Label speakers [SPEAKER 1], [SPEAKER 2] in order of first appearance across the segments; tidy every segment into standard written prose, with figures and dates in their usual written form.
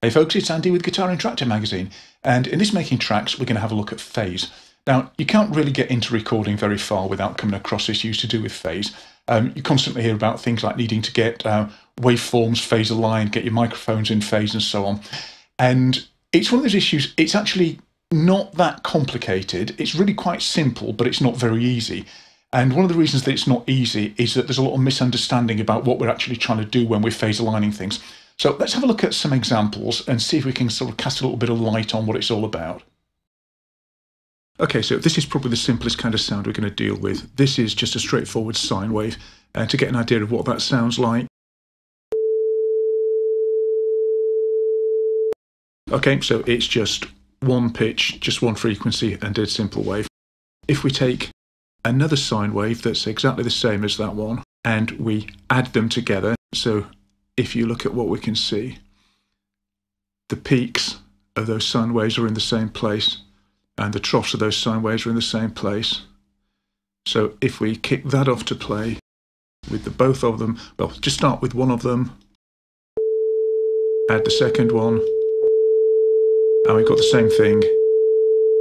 [SPEAKER 1] Hey folks, it's Andy with Guitar Interactive Magazine, and in this Making Tracks we're going to have a look at phase. Now, you can't really get into recording very far without coming across issues to do with phase. You constantly hear about things like needing to get waveforms phase aligned, get your microphones in phase and so on. And it's one of those issues, it's actually not that complicated. It's really quite simple, but it's not very easy. And one of the reasons that it's not easy is that there's a lot of misunderstanding about what we're actually trying to do when we're phase aligning things. So let's have a look at some examples and see if we can sort of cast a little bit of light on what it's all about. Okay, so this is probably the simplest kind of sound we're going to deal with. This is just a straightforward sine wave, and to get an idea of what that sounds like. Okay, so it's just one pitch, just one frequency, and dead simple wave. If we take another sine wave that's exactly the same as that one, and we add them together, so if you look at what we can see, the peaks of those sine waves are in the same place, and the troughs of those sine waves are in the same place. So if we kick that off to play with the both of them, well, just start with one of them, add the second one, and we've got the same thing,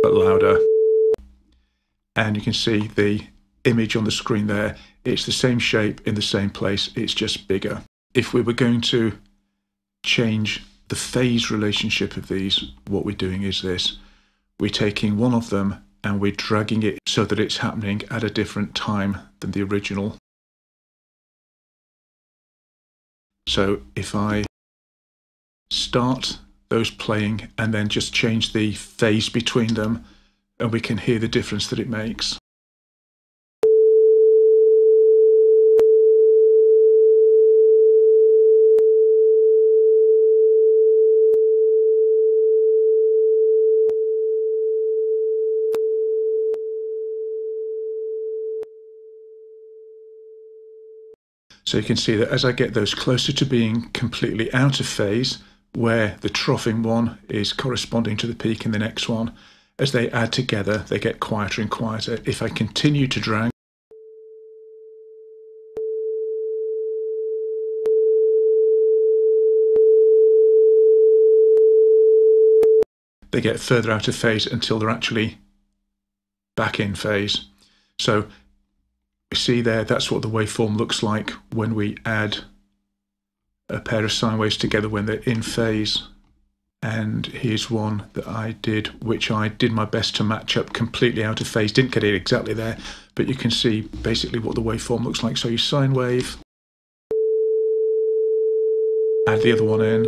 [SPEAKER 1] but louder. And you can see the image on the screen there. It's the same shape in the same place, it's just bigger. If we were going to change the phase relationship of these, what we're doing is this. We're taking one of them and we're dragging it so that it's happening at a different time than the original. So if I start those playing and then just change the phase between them, and we can hear the difference that it makes. So you can see that as I get those closer to being completely out of phase, where the trough in one is corresponding to the peak in the next one, as they add together, they get quieter and quieter. If I continue to drag, they get further out of phase until they're actually back in phase. So you see there, that's what the waveform looks like when we add a pair of sine waves together when they're in phase. And here's one that I did, which I did my best to match up completely out of phase. Didn't get it exactly there, but you can see basically what the waveform looks like. So you sine wave, add the other one in,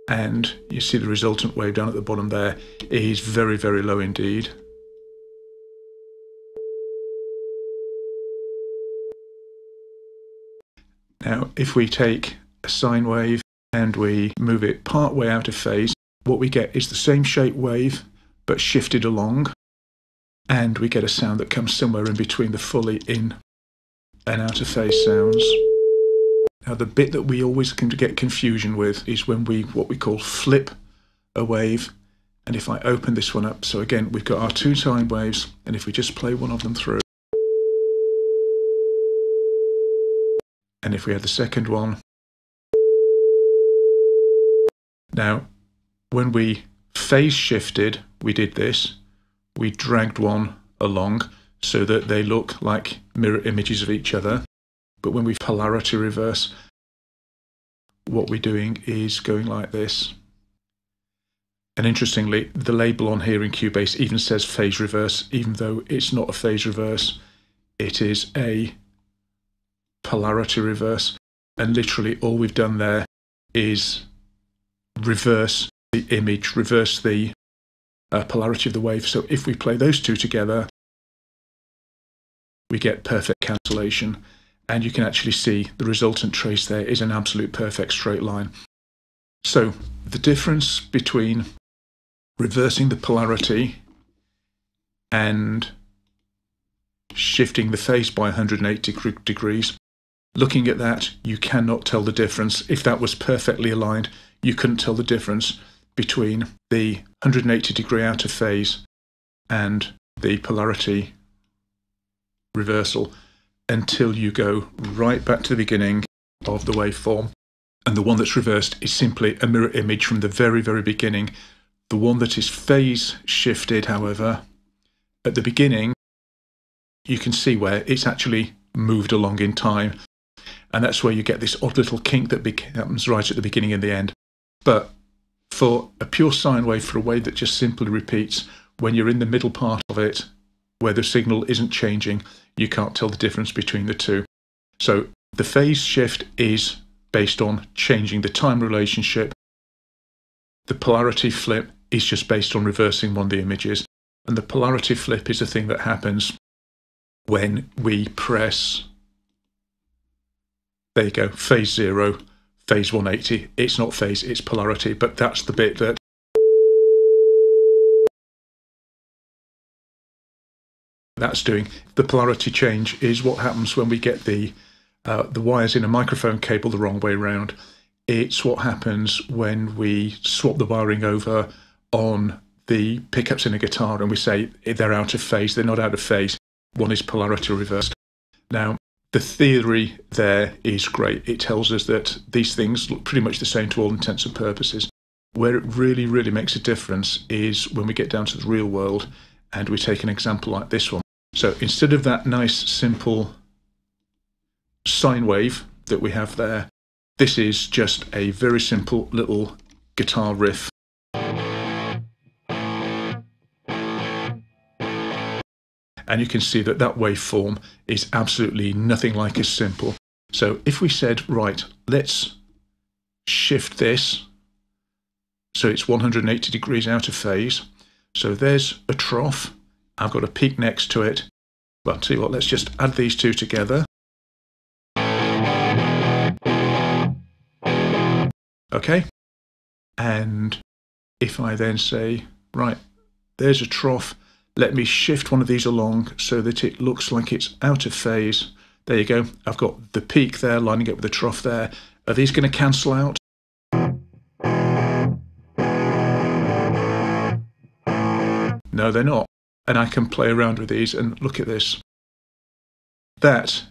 [SPEAKER 1] and you see the resultant wave down at the bottom there is very, very low indeed. Now, if we take a sine wave and we move it part way out of phase, what we get is the same shape wave, but shifted along, and we get a sound that comes somewhere in between the fully in and out of phase sounds. Now, the bit that we always can get confusion with is when we, what we call flip a wave, and if I open this one up, so again, we've got our two sine waves, and if we just play one of them through, and if we had the second one. Now, when we phase shifted, we did this. We dragged one along so that they look like mirror images of each other. But when we polarity reverse, what we're doing is going like this. And interestingly, the label on here in Cubase even says phase reverse, even though it's not a phase reverse. It is a polarity reverse, and literally all we've done there is reverse the image, reverse the polarity of the wave. So if we play those two together, we get perfect cancellation, and you can actually see the resultant trace there is an absolute perfect straight line. So the difference between reversing the polarity and shifting the phase by 180 degrees, looking at that, you cannot tell the difference. If that was perfectly aligned, you couldn't tell the difference between the 180 degree out of phase and the polarity reversal until you go right back to the beginning of the waveform And the one that's reversed is simply a mirror image from the very, very beginning. The one that is phase shifted, however, at the beginning, you can see where it's actually moved along in time. And that's where you get this odd little kink that happens right at the beginning and the end. But for a pure sine wave, for a wave that just simply repeats, when you're in the middle part of it, where the signal isn't changing, you can't tell the difference between the two. So the phase shift is based on changing the time relationship. The polarity flip is just based on reversing one of the images. And the polarity flip is a thing that happens when we press, there you go, phase 0, phase 180. It's not phase, it's polarity, but that's the bit that that's doing. The polarity change is what happens when we get the wires in a microphone cable the wrong way around. It's what happens when we swap the wiring over on the pickups in a guitar and we say they're out of phase. They're not out of phase. One is polarity reversed. Now, the theory there is great. It tells us that these things look pretty much the same to all intents and purposes. Where it really, really makes a difference is when we get down to the real world and we take an example like this one. So instead of that nice, simple sine wave that we have there, this is just a very simple little guitar riff. And you can see that that waveform is absolutely nothing like as simple. So if we said, right, let's shift this so it's 180 degrees out of phase. So there's a trough. I've got a peak next to it. Well, I'll tell you what, let's just add these two together. Okay. And if I then say, right, there's a trough. Let me shift one of these along so that it looks like it's out of phase. There you go. I've got the peak there lining up with the trough there. Are these going to cancel out? No, they're not. And I can play around with these and look at this. That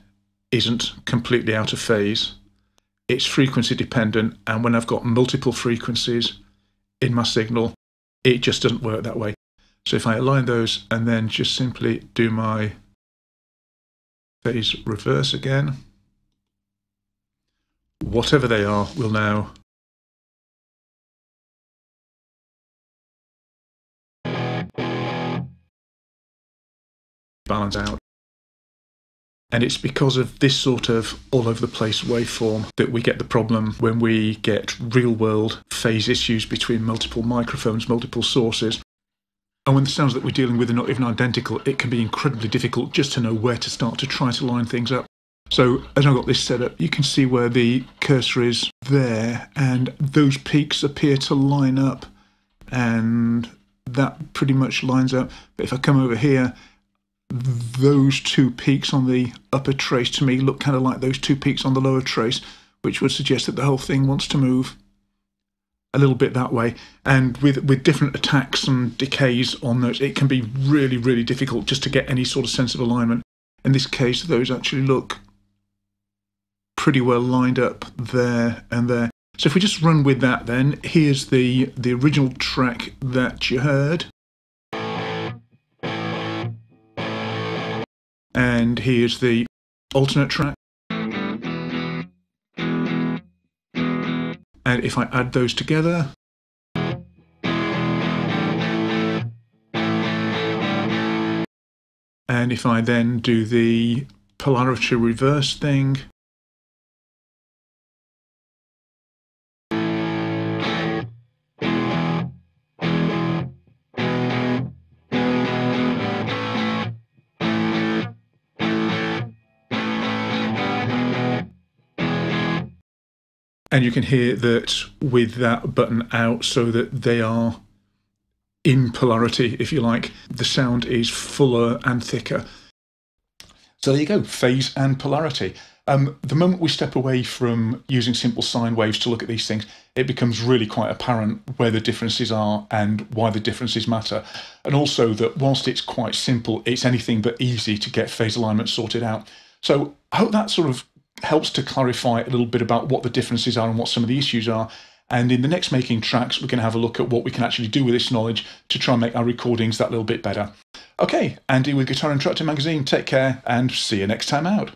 [SPEAKER 1] isn't completely out of phase. It's frequency dependent. And when I've got multiple frequencies in my signal, it just doesn't work that way. So if I align those and then just simply do my phase reverse again, whatever they are will now balance out. And it's because of this sort of all over the place waveform that we get the problem when we get real world phase issues between multiple microphones, multiple sources. And when the sounds that we're dealing with are not even identical, it can be incredibly difficult just to know where to start to try to line things up. So as I've got this set up, you can see where the cursor is there, and those peaks appear to line up, and that pretty much lines up. But if I come over here, those two peaks on the upper trace to me look kind of like those two peaks on the lower trace, which would suggest that the whole thing wants to move a little bit that way. And with different attacks and decays on those, it can be really, really difficult just to get any sort of sense of alignment. In this case, those actually look pretty well lined up there and there. So if we just run with that, then here's the original track that you heard. And here's the alternate track. And if I add those together, and if I then do the polarity reverse thing, and you can hear that with that button out so that they are in polarity, if you like, the sound is fuller and thicker. So there you go, phase and polarity. The moment we step away from using simple sine waves to look at these things, it becomes really quite apparent where the differences are and why the differences matter. And also that whilst it's quite simple, it's anything but easy to get phase alignment sorted out. So I hope that sort of helps to clarify a little bit about what the differences are and what some of the issues are. And in the next Making Tracks, we're going to have a look at what we can actually do with this knowledge to try and make our recordings that little bit better. Okay, Andy with Guitar Instructor Magazine, take care and see you next time out.